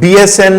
BSN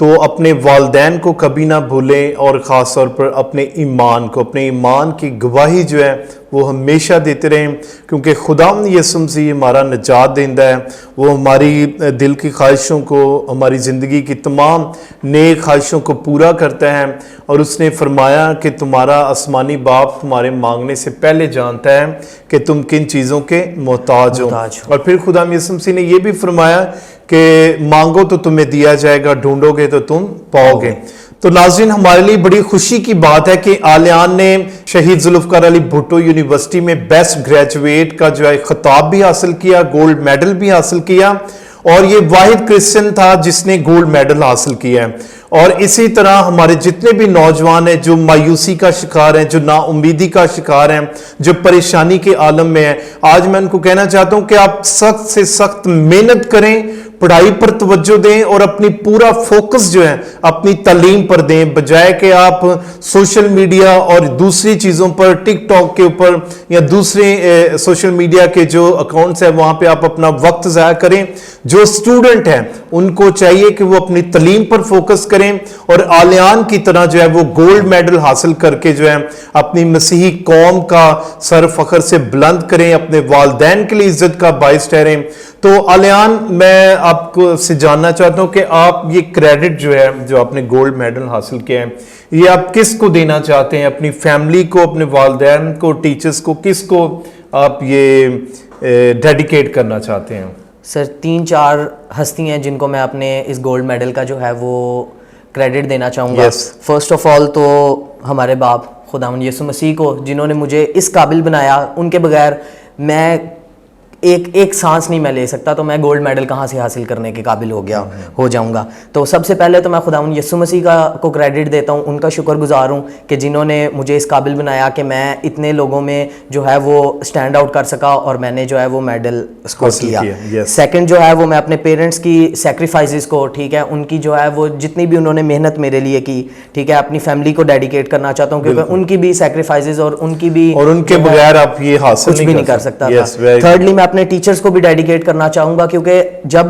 تو اپنے والدین کو کبھی نہ بھولیں، اور خاص طور پر اپنے ایمان کو، اپنے ایمان کی گواہی جو ہے وہ ہمیشہ دیتے رہیں، کیونکہ خداوند یسوع مسیح ہمارا نجات دہندہ ہے۔ وہ ہماری دل کی خواہشوں کو، ہماری زندگی کی تمام نیک خواہشوں کو پورا کرتا ہے، اور اس نے فرمایا کہ تمہارا آسمانی باپ تمہارے مانگنے سے پہلے جانتا ہے کہ تم کن چیزوں کے محتاج ہو۔ اور پھر خداوند یسوع مسیح نے یہ بھی فرمایا کہ مانگو تو تمہیں دیا جائے گا، ڈھونڈو گے تو تم پاؤ گے۔ تو ناظرین، ہمارے لیے بڑی خوشی کی بات ہے کہ آلیان نے شہید ذوالفقار علی بھٹو یونیورسٹی میں بیسٹ گریجویٹ کا جو ہے خطاب بھی حاصل کیا، گولڈ میڈل بھی حاصل کیا، اور یہ واحد کرسچن تھا جس نے گولڈ میڈل حاصل کیا ہے۔ اور اسی طرح ہمارے جتنے بھی نوجوان ہیں جو مایوسی کا شکار ہیں، جو نا امیدی کا شکار ہیں، جو پریشانی کے عالم میں ہیں، آج میں ان کو کہنا چاہتا ہوں کہ آپ سخت سے سخت محنت کریں، پڑھائی پر توجہ دیں، اور اپنی پورا فوکس جو ہے اپنی تعلیم پر دیں، بجائے کہ آپ سوشل میڈیا اور دوسری چیزوں پر، ٹک ٹاک کے اوپر یا دوسرے سوشل میڈیا کے جو اکاؤنٹس ہیں وہاں پہ آپ اپنا وقت ضائع کریں۔ جو اسٹوڈنٹ ہیں ان کو چاہیے کہ وہ اپنی تعلیم پر فوکس کریں، اور آلیان کی طرح جو ہے وہ گولڈ میڈل حاصل کر کے جو ہے اپنی مسیحی قوم کا سر فخر سے بلند کریں، اپنے والدین کے لیے عزت کا باعث ٹھہریں۔ تو آلیان، میں آپ کو سے جاننا چاہتا ہوں کہ آپ یہ کریڈٹ جو ہے جو آپ نے گولڈ میڈل حاصل کیا ہے، یہ آپ کس کو دینا چاہتے ہیں؟ اپنی فیملی کو، اپنے والدین کو، ٹیچرز کو، کس کو آپ یہ ڈیڈیکیٹ کرنا چاہتے ہیں؟ سر 3-4 ہستی ہیں جن کو میں اپنے اس گولڈ میڈل کا جو ہے وہ کریڈٹ دینا چاہوں گا۔ فرسٹ آف آل تو ہمارے باپ خداوند یسوع مسیح کو، جنہوں نے مجھے اس قابل بنایا، ان کے بغیر میں ایک سانس نہیں میں لے سکتا، تو میں گولڈ میڈل کہاں سے حاصل کرنے کے قابل ہو جاؤں گا۔ تو سب سے پہلے تو میں خداوند یسوع مسیح کو کریڈٹ دیتا ہوں، ان کا شکر گزار ہوں کہ جنہوں نے مجھے اس قابل بنایا کہ میں اتنے لوگوں میں جو ہے وہ سٹینڈ آؤٹ کر سکا، اور میں نے جو ہے وہ میڈل اسکور کیا۔ سیکنڈ جو ہے وہ میں اپنے پیرنٹس کی سیکریفائسز کو، ٹھیک ہے، ان کی جو ہے وہ جتنی بھی انہوں نے محنت میرے لیے کی، ٹھیک ہے، اپنی فیملی کو ڈیڈیکیٹ کرنا چاہتا ہوں، کیونکہ ان کی بھی سیکریفائسز اور ان کی بھی، اور ان کے بغیر آپ یہ حاصل کچھ بھی نہیں کر سکتا تھا۔ تھرڈلی میں اپنے ٹیچرز کو بھی ڈیڈیکیٹ کرنا چاہوں گا، کیونکہ جب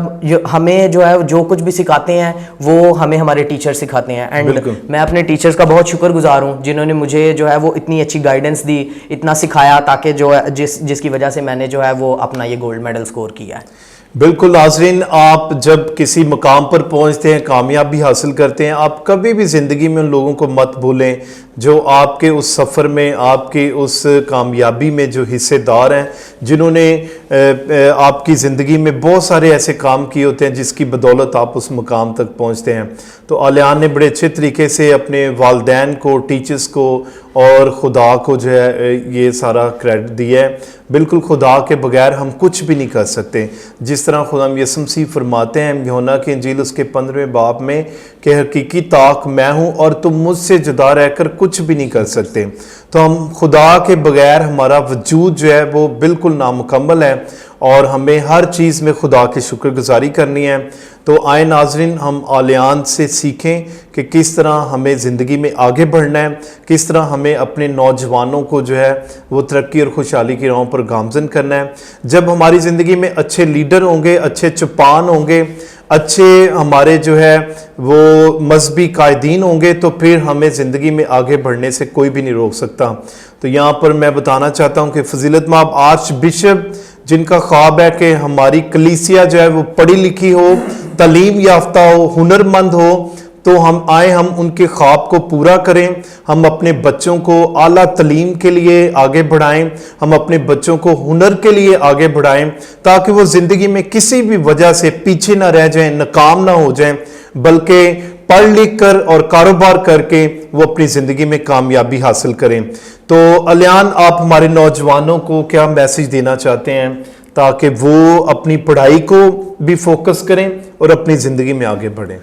ہمیں جو ہے جو کچھ بھی سکھاتے ہیں وہ ہمیں ہمارے ٹیچر سکھاتے ہیں، اینڈ میں اپنے ٹیچرز کا بہت شکر گزار ہوں جنہوں نے مجھے جو ہے وہ اتنی اچھی گائیڈنس دی، اتنا سکھایا، تاکہ جو ہے جس کی وجہ سے میں نے جو ہے وہ اپنا یہ گولڈ میڈل سکور کیا ہے۔ بالکل ناظرین، آپ جب کسی مقام پر پہنچتے ہیں، کامیابی حاصل کرتے ہیں، آپ کبھی بھی زندگی میں ان لوگوں کو مت بھولیں جو آپ کے اس سفر میں، آپ کے اس کامیابی میں جو حصے دار ہیں، جنہوں نے آپ کی زندگی میں بہت سارے ایسے کام کیے ہوتے ہیں جس کی بدولت آپ اس مقام تک پہنچتے ہیں۔ تو آلیان نے بڑے اچھے طریقے سے اپنے والدین کو، ٹیچرز کو اور خدا کو جو ہے یہ سارا کریڈٹ دیا ہے۔ بالکل خدا کے بغیر ہم کچھ بھی نہیں کر سکتے، جس طرح خدا یسوع مسیح فرماتے ہیں یوحنا کی انجیل اس کے 15ویں باب میں کہ حقیقی طاق میں ہوں اور تم مجھ سے جدا رہ کر کچھ بھی نہیں کر سکتے۔ تو ہم خدا کے بغیر ہمارا وجود جو ہے وہ بالکل نامکمل ہے، اور ہمیں ہر چیز میں خدا کی شکر گزاری کرنی ہے۔ تو آئے ناظرین، ہم آلیان سے سیکھیں کہ کس طرح ہمیں زندگی میں آگے بڑھنا ہے، کس طرح ہمیں اپنے نوجوانوں کو جو ہے وہ ترقی اور خوشحالی کی راہوں پر گامزن کرنا ہے۔ جب ہماری زندگی میں اچھے لیڈر ہوں گے، اچھے چوپان ہوں گے، اچھے ہمارے جو ہے وہ مذہبی قائدین ہوں گے، تو پھر ہمیں زندگی میں آگے بڑھنے سے کوئی بھی نہیں روک سکتا۔ تو یہاں پر میں بتانا چاہتا ہوں کہ فضیلت مآب آرچ بشپ جن کا خواب ہے کہ ہماری کلیسیا جو ہے وہ پڑھی لکھی ہو، تعلیم یافتہ ہو، ہنر مند ہو، تو ہم ان کے خواب کو پورا کریں، ہم اپنے بچوں کو اعلیٰ تعلیم کے لیے آگے بڑھائیں، ہم اپنے بچوں کو ہنر کے لیے آگے بڑھائیں، تاکہ وہ زندگی میں کسی بھی وجہ سے پیچھے نہ رہ جائیں، ناکام نہ ہو جائیں، بلکہ پڑھ لکھ کر اور کاروبار کر کے وہ اپنی زندگی میں کامیابی حاصل کریں۔ تو آلیان، آپ ہمارے نوجوانوں کو کیا میسج دینا چاہتے ہیں تاکہ وہ اپنی پڑھائی کو بھی فوکس کریں اور اپنی زندگی میں آگے بڑھیں؟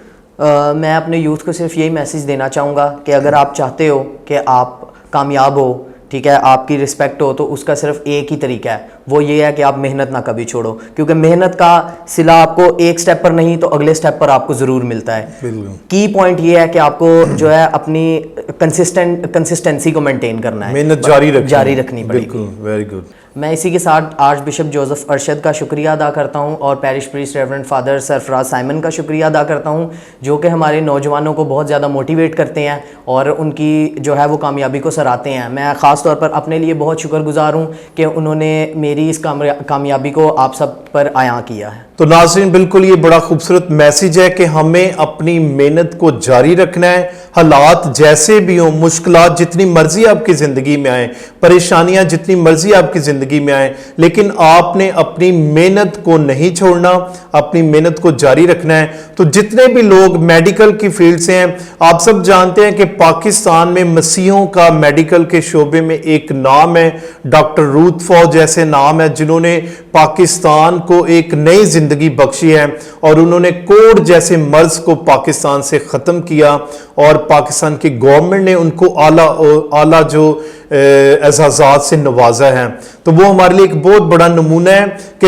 میں اپنے یوتھ کو صرف یہی میسج دینا چاہوں گا کہ اگر آپ چاہتے ہو کہ آپ کامیاب ہو، ٹھیک ہے، آپ کی رسپیکٹ ہو، تو اس کا صرف ایک ہی طریقہ ہے، وہ یہ ہے کہ آپ محنت نہ کبھی چھوڑو، کیونکہ محنت کا صلہ آپ کو ایک سٹیپ پر نہیں تو اگلے سٹیپ پر آپ کو ضرور ملتا ہے۔ کی پوائنٹ یہ ہے کہ آپ کو جو ہے اپنی کنسسٹنسی کو مینٹین کرنا ہے، محنت جاری رکھنی پڑے گی۔ بالکل، ویری گڈ۔ میں اسی کے ساتھ آرچ بشپ جوزف ارشد کا شکریہ ادا کرتا ہوں اور پیرش پریسٹ ریورنڈ فادر سرفراز سائمن کا شکریہ ادا کرتا ہوں جو کہ ہمارے نوجوانوں کو بہت زیادہ موٹیویٹ کرتے ہیں اور ان کی جو ہے وہ کامیابی کو سراہتے ہیں. میں خاص طور پر اپنے لیے بہت شکر گزار ہوں کہ انہوں نے میری اس کامیابی کو آپ سب پر عیاں کیا ہے. تو ناظرین بالکل یہ بڑا خوبصورت میسیج ہے کہ ہمیں اپنی محنت کو جاری رکھنا ہے. حالات جیسے بھی ہوں, مشکلات جتنی مرضی آپ کی زندگی میں آئیں, پریشانیاں جتنی مرضی آپ کی زندگی میں آئیں, لیکن آپ نے اپنی محنت کو نہیں چھوڑنا, اپنی محنت کو جاری رکھنا ہے. تو جتنے بھی لوگ میڈیکل کی فیلڈ سے ہیں, آپ سب جانتے ہیں کہ پاکستان میں مسیحوں کا میڈیکل کے شعبے میں ایک نام ہے, ڈاکٹر روت فوج جیسے نام ہے جنہوں نے پاکستان کو ایک نئی زندگی بخشی ہے اور انہوں نے کوڑ جیسے مرض کو پاکستان سے ختم کیا اور پاکستان کی گورنمنٹ نے ان کو اعلیٰ جو اعزازات سے نوازا ہے. تو وہ ہمارے لیے ایک بہت بڑا نمونہ ہے کہ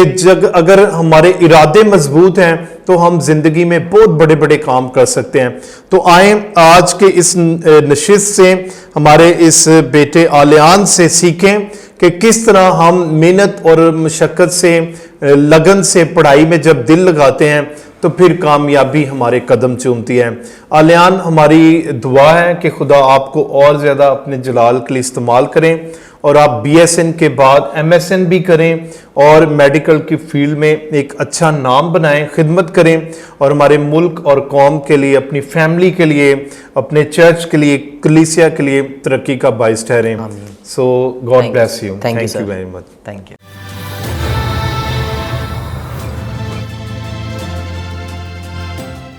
اگر ہمارے ارادے مضبوط ہیں تو ہم زندگی میں بہت بڑے بڑے کام کر سکتے ہیں. تو آئیں آج کے اس نشست سے, ہمارے اس بیٹے آلیان سے سیکھیں کہ کس طرح ہم محنت اور مشقت سے, لگن سے پڑھائی میں جب دل لگاتے ہیں تو پھر کامیابی ہمارے قدم چومتی ہے. آلیان, ہماری دعا ہے کہ خدا آپ کو اور زیادہ اپنے جلال کے لیے استعمال کریں اور آپ بی ایس این کے بعد ایم ایس این بھی کریں اور میڈیکل کی فیلڈ میں ایک اچھا نام بنائیں, خدمت کریں اور ہمارے ملک اور قوم کے لیے, اپنی فیملی کے لیے, اپنے چرچ کے لیے, کلیسیا کے لیے ترقی کا باعث ٹھہریں. So God bless you. Thank you very much. Thank you.